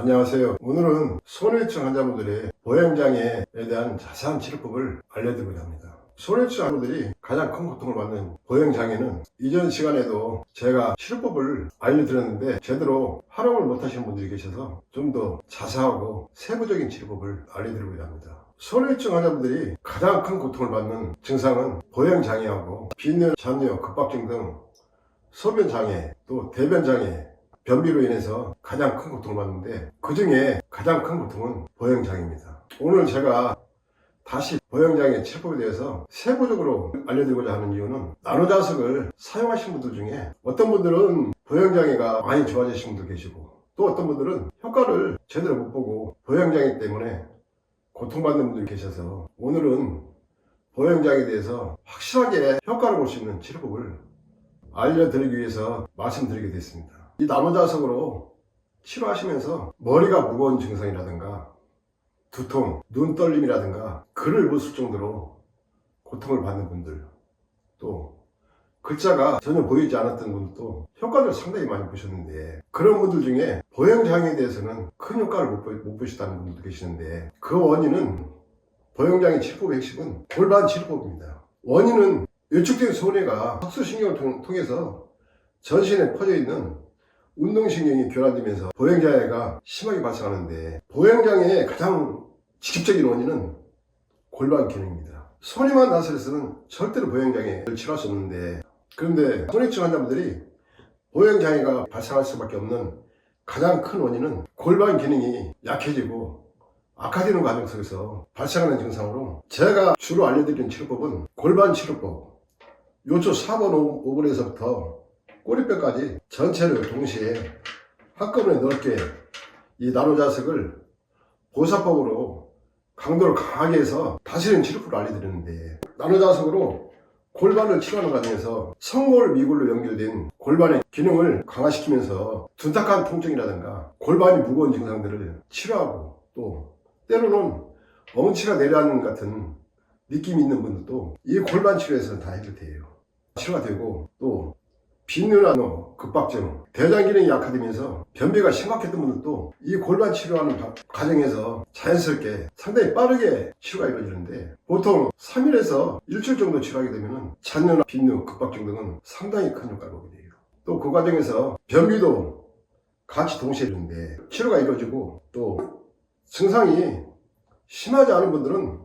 안녕하세요. 오늘은 손해증 환자분들의 보행장애에 대한 자세한 치료법을 알려드리고자 합니다. 손해증 환자분들이 가장 큰 고통을 받는 보행장애는 이전 시간에도 제가 치료법을 알려드렸는데 제대로 활용을 못하시는 분들이 계셔서 좀 더 자세하고 세부적인 치료법을 알려드리고자 합니다. 손해증 환자분들이 가장 큰 고통을 받는 증상은 보행장애하고 빈뇨, 잔뇨, 급박증 등 소변장애, 또 대변장애, 변비로 인해서 가장 큰 고통을 받는데 그 중에 가장 큰 고통은 보행장애입니다. 오늘 제가 다시 보행장애 치료법에 대해서 세부적으로 알려드리고자 하는 이유는 나노자석을 사용하신 분들 중에 어떤 분들은 보행장애가 많이 좋아지신 분도 계시고 또 어떤 분들은 효과를 제대로 못 보고 보행장애 때문에 고통받는 분들이 계셔서 오늘은 보행장애에 대해서 확실하게 효과를 볼 수 있는 치료법을 알려드리기 위해서 말씀드리게 됐습니다. 이 나노자석으로 치료하시면서 머리가 무거운 증상이라든가 두통, 눈떨림이라든가 글을 못 쓸 정도로 고통을 받는 분들, 또 글자가 전혀 보이지 않았던 분들도 효과를 상당히 많이 보셨는데 그런 분들 중에 보행장애에 대해서는 큰 효과를 못 보셨다는 분들도 계시는데 그 원인은 보행장애 치료법의 핵심은 골반 치료법입니다. 원인은 위축된 소뇌가 척수신경을 통해서 전신에 퍼져 있는 운동신경이 교란되면서 보행장애가 심하게 발생하는데 보행장애의 가장 직접적인 원인은 골반 기능입니다. 손해만 나서서는 절대로 보행장애를 치료할 수 없는데 그런데 손해증 환자분들이 보행장애가 발생할 수밖에 없는 가장 큰 원인은 골반 기능이 약해지고 악화되는 과정 속에서 발생하는 증상으로 제가 주로 알려드리는 치료법은 골반 치료법, 요초 4번 5번에서부터 꼬리뼈까지 전체를 동시에 한꺼번에 넓게 이 나노자석을 보사법으로 강도를 강하게 해서 다스리는 치료법을 알려드리는데 나노자석으로 골반을 치료하는 과정에서 성골 미골로 연결된 골반의 기능을 강화시키면서 둔탁한 통증이라든가 골반이 무거운 증상들을 치료하고 또 때로는 엉치가 내려앉는 같은 느낌이 있는 분들도 이 골반 치료에서 다 해결돼요. 치료가 되고 또 빈뇨나 급박증, 대장 기능이 약화되면서 변비가 심각했던 분들도 이 골반 치료하는 과정에서 자연스럽게 상당히 빠르게 치료가 이루어지는데 보통 3일에서 일주일 정도 치료하게 되면 잔뇨나 빈뇨, 급박증 등은 상당히 큰 효과를 보게 돼요. 또 그 과정에서 변비도 같이 동시에 이루는데 치료가 이루어지고 또 증상이 심하지 않은 분들은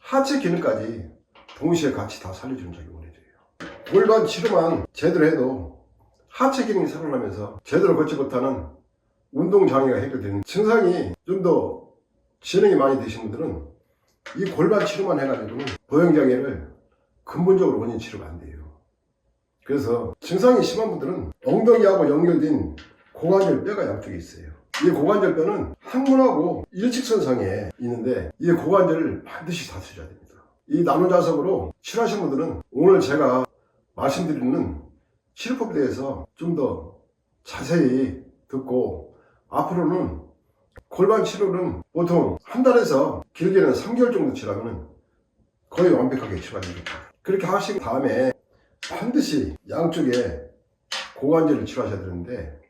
하체 기능까지 동시에 같이 다 살려주는 작용을 해줘요. 골반 치료만 제대로 해도 하체 기능이 살아나면서 제대로 걷지 못하는 운동장애가 해결되는 증상이 좀 더 진행이 많이 되신 분들은 이 골반 치료만 해가지고는 보행장애를 근본적으로 원인 치료가 안 돼요. 그래서 증상이 심한 분들은 엉덩이하고 연결된 고관절 뼈가 양쪽에 있어요. 이 고관절 뼈는 항문하고 일직선상에 있는데 이 고관절을 반드시 다스려야 됩니다. 이 나노자석으로 치료하신 분들은 오늘 제가 말씀드리는 치료법에 대해서 좀 더 자세히 듣고 앞으로는 골반 치료는 보통 한 달에서 길게는 3개월 정도 치료하면 거의 완벽하게 치료가 됩니다. 그렇게 하신 다음에 반드시 양쪽에 고관절을 치료하셔야 되는데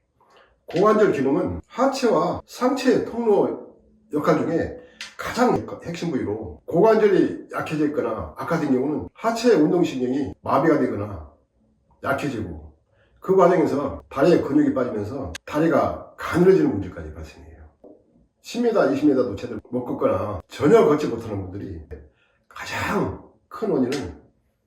고관절 기능은 하체와 상체의 통로 역할 중에 가장 핵심 부위로 고관절이 약해져 있거나 악화된 경우는 하체의 운동신경이 마비가 되거나 약해지고 그 과정에서 다리에 근육이 빠지면서 다리가 가늘어지는 문제까지 발생해요. 10m, 20m도 제대로 못 걷거나 전혀 걷지 못하는 분들이 가장 큰 원인은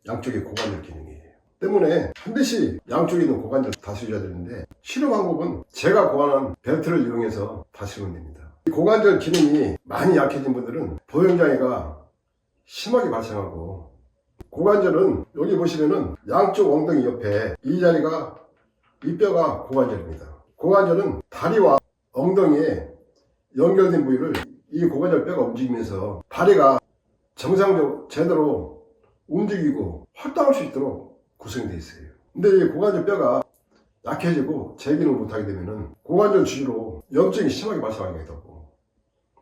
양쪽의 고관절 기능이에요. 때문에 반드시 양쪽에 있는 고관절을 다스려야 되는데 치료 방법은 제가 고안한 벨트를 이용해서 다스리면 됩니다. 이 고관절 기능이 많이 약해진 분들은 보행장애가 심하게 발생하고 고관절은 여기 보시면은 양쪽 엉덩이 옆에 이 자리가 이 뼈가 고관절입니다. 고관절은 다리와 엉덩이에 연결된 부위를 이 고관절 뼈가 움직이면서 다리가 정상적으로 제대로 움직이고 활동할 수 있도록 구성이 되어 있어요. 근데 이 고관절 뼈가 약해지고 재기능을 못하게 되면은 고관절 주위로 염증이 심하게 발생하게 되고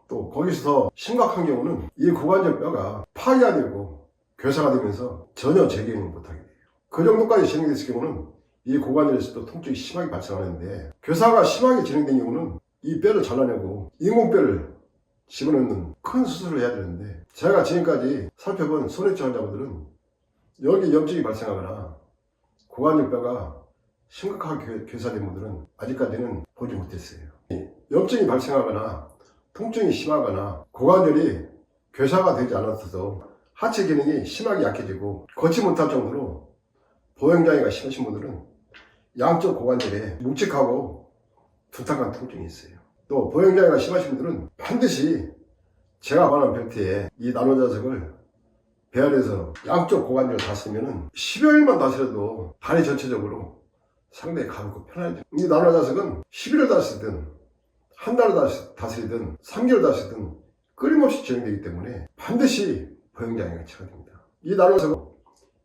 또 거기서 더 심각한 경우는 이 고관절 뼈가 파괴가 되고 괴사가 되면서 전혀 재기능을 못하게 돼요. 그 정도까지 진행됐을 경우는 이 고관절에서도 통증이 심하게 발생하는데 괴사가 심하게 진행된 경우는 이 뼈를 잘라내고 인공뼈를 집어넣는 큰 수술을 해야 되는데, 제가 지금까지 살펴본 손해치 환자분들은 여기 염증이 발생하거나 고관절 뼈가 심각하게 괴사된 분들은 아직까지는 보지 못했어요. 염증이 발생하거나 통증이 심하거나 고관절이 괴사가 되지 않았어도 하체 기능이 심하게 약해지고 걷지 못할 정도로 보행장애가 심하신 분들은 양쪽 고관절에 묵직하고 두탁한 통증이 있어요. 또 보행장애가 심하신 분들은 반드시 제가 말한 벨트에 이 나노자석을 배열해서 양쪽 고관절을 다스리면 10여일만 다스려도 다리 전체적으로 상당히 가볍고 편안해져요. 이 나노자석은 11을 다스리든 한 달을 다스리든 3개월 다스리든 끊임없이 진행되기 때문에 반드시 보행장애가 치료됩니다. 이 나노자석은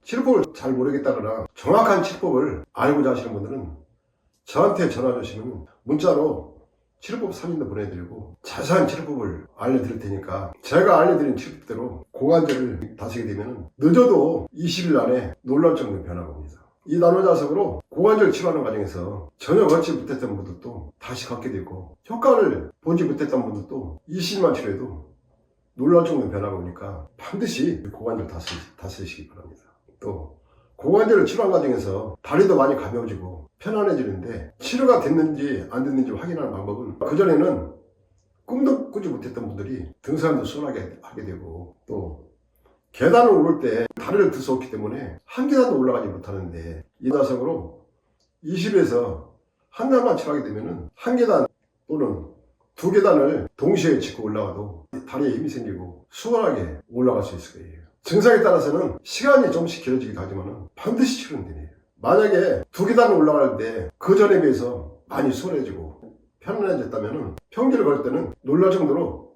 치료법을 잘 모르겠다거나 정확한 치료법을 알고자 하시는 분들은 저한테 전화 주시면 문자로 치료법 사진도 보내드리고 자세한 치료법을 알려드릴 테니까 제가 알려드린 치료법대로 고관절을 다스리게 되면 늦어도 20일 안에 놀랄 정도의 변화가 옵니다. 이 나노자석으로 고관절 치료하는 과정에서 전혀 걷지 못했던 분들도 다시 걷게 되고, 효과를 보지 못했던 분들도 20일만 치료해도 놀랄 정도의 변화가 오니까 반드시 고관절 다스리시기 바랍니다. 또 고관절을 치료한 과정에서 다리도 많이 가벼워지고 편안해지는데, 치료가 됐는지 안 됐는지 확인하는 방법은, 그전에는 꿈도 꾸지 못했던 분들이 등산도 수월하게 하게 되고, 또 계단을 오를 때 다리를 들 수 없기 때문에 한 계단도 올라가지 못하는데, 이 자석으로 20에서 한 달만 치료하게 되면 한 계단 또는 두 계단을 동시에 짚고 올라가도 다리에 힘이 생기고 수월하게 올라갈 수 있을 거예요. 증상에 따라서는 시간이 조금씩 길어지기도 하지만 반드시 치료는 돼요. 만약에 두 계단을 올라갈 때 그 전에 비해서 많이 수월해지고 편안해졌다면 평지를 걸 때는 놀랄 정도로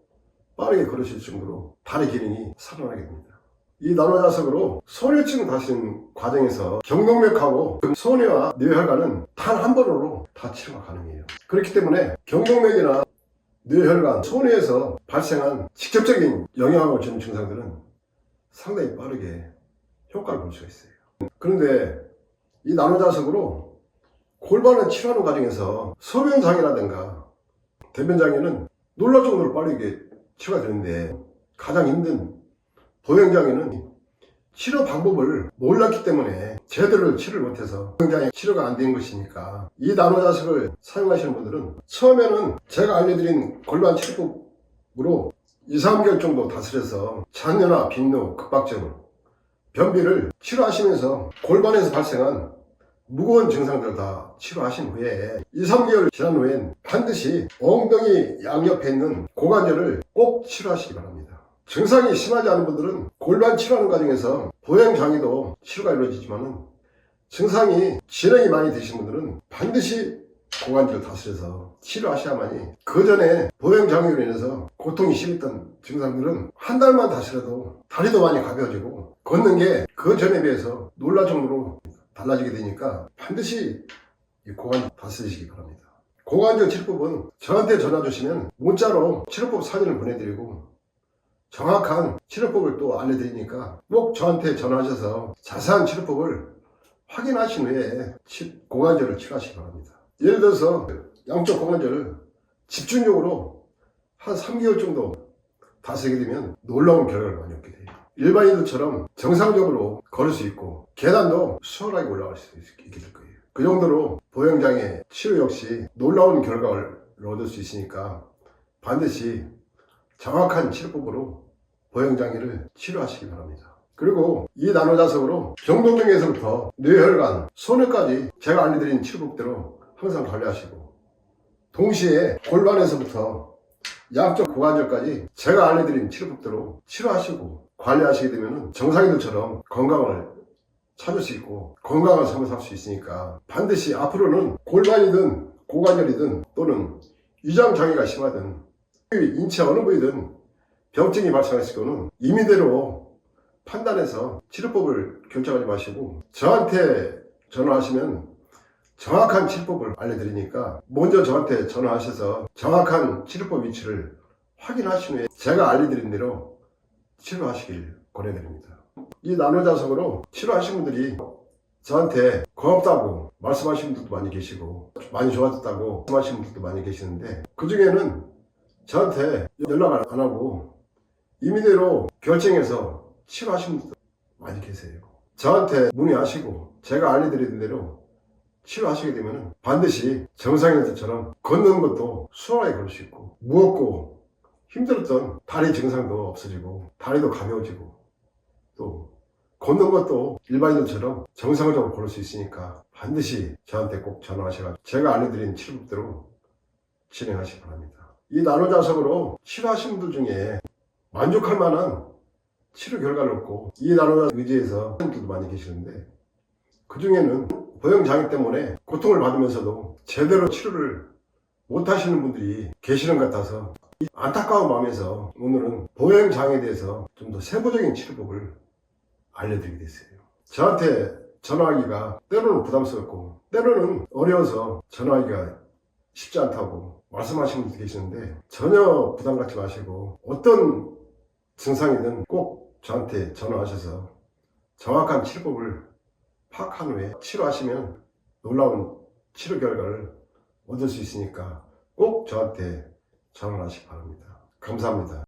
빠르게 걸으실 정도로 다리 기능이 살아나게 됩니다. 이 나노자석으로 손해증 다스리는 과정에서 경동맥하고 손해와 뇌혈관은 단 한 번으로 다 치료가 가능해요. 그렇기 때문에 경동맥이나 뇌혈관, 손해에서 발생한 직접적인 영향을 주는 증상들은 상당히 빠르게 효과를 볼 수가 있어요. 그런데 이 나노자석으로 골반을 치료하는 과정에서 소변장애라든가 대변장애는 놀랄 정도로 빠르게 치료가 되는데, 가장 힘든 보행장애는 치료 방법을 몰랐기 때문에 제대로 치료를 못해서 보행장애 치료가 안 된 것이니까, 이 나노자석을 사용하시는 분들은 처음에는 제가 알려드린 골반 치료법으로 2, 3개월 정도 다스려서 잔뇨나 빈뇨, 급박증, 변비를 치료하시면서 골반에서 발생한 무거운 증상들을 다 치료하신 후에 2, 3개월 지난 후엔 반드시 엉덩이 양옆에 있는 고관절을 꼭 치료하시기 바랍니다. 증상이 심하지 않은 분들은 골반 치료하는 과정에서 보행장애도 치료가 이루어지지만, 증상이 진행이 많이 되신 분들은 반드시 고관절을 다스려서 치료하셔야만이, 그 전에 보행장애로 인해서 고통이 심했던 증상들은 한 달만 다스려도 다리도 많이 가벼워지고 걷는 게 그 전에 비해서 놀랄 정도로 달라지게 되니까 반드시 고관절 다스리시기 바랍니다. 고관절 치료법은 저한테 전화 주시면 문자로 치료법 사진을 보내드리고 정확한 치료법을 또 알려드리니까 꼭 저한테 전화하셔서 자세한 치료법을 확인하신 후에 고관절을 치료하시기 바랍니다. 예를 들어서 양쪽 고관절을 집중적으로 한 3개월 정도 다스리게 되면 놀라운 결과를 많이 얻게 돼요. 일반인들처럼 정상적으로 걸을 수 있고 계단도 수월하게 올라갈 수 있게 될 거예요. 그 정도로 보행장애 치료 역시 놀라운 결과를 얻을 수 있으니까 반드시 정확한 치료법으로 보행장애를 치료하시기 바랍니다. 그리고 이 나노자석으로 경동맥에서부터 뇌혈관, 손해까지 제가 알려드린 치료법대로 항상 관리하시고, 동시에 골반에서부터 양쪽 고관절까지 제가 알려드린 치료법대로 치료하시고 관리하시게 되면 정상인들처럼 건강을 찾을 수 있고 건강한 삶을 살 수 있으니까, 반드시 앞으로는 골반이든 고관절이든 또는 위장장애가 심하든 인체 어느 부위든 병증이 발생했을 경우는 임의대로 판단해서 치료법을 결정하지 마시고 저한테 전화하시면 정확한 치료법을 알려드리니까 먼저 저한테 전화하셔서 정확한 치료법 위치를 확인하신 후에 제가 알려드린 대로 치료하시길 권해드립니다. 이 나노자석으로 치료하신 분들이 저한테 고맙다고 말씀하시는 분들도 많이 계시고 많이 좋아졌다고 말씀하시는 분들도 많이 계시는데, 그 중에는 저한테 연락을 안 하고 임의대로 결정해서 치료하시는 분들 많이 계세요. 저한테 문의하시고 제가 알려드리는 대로 치료하시게 되면 반드시 정상인들처럼 걷는 것도 수월하게 걸을 수 있고, 무겁고 힘들었던 다리 증상도 없어지고 다리도 가벼워지고, 또 걷는 것도 일반인들처럼 정상적으로 걸을 수 있으니까 반드시 저한테 꼭 전화하셔서 제가 알려드리는 치료법대로 진행하시기 바랍니다. 이 나노자석으로 치료하신 분들 중에 만족할 만한 치료 결과를 얻고 이 나노자석 의지해서 하는 분들도 많이 계시는데, 그 중에는 보형장애 때문에 고통을 받으면서도 제대로 치료를 못 하시는 분들이 계시는 것 같아서 이 안타까운 마음에서 오늘은 보형장애에 대해서 좀 더 세부적인 치료법을 알려드리게 됐어요. 저한테 전화하기가 때로는 부담스럽고 때로는 어려워서 전화하기가 쉽지 않다고 말씀하시는 분도 계시는데, 전혀 부담 갖지 마시고 어떤 증상이든 꼭 저한테 전화하셔서 정확한 치료법을 파악한 후에 치료하시면 놀라운 치료 결과를 얻을 수 있으니까 꼭 저한테 전화하시기 바랍니다. 감사합니다.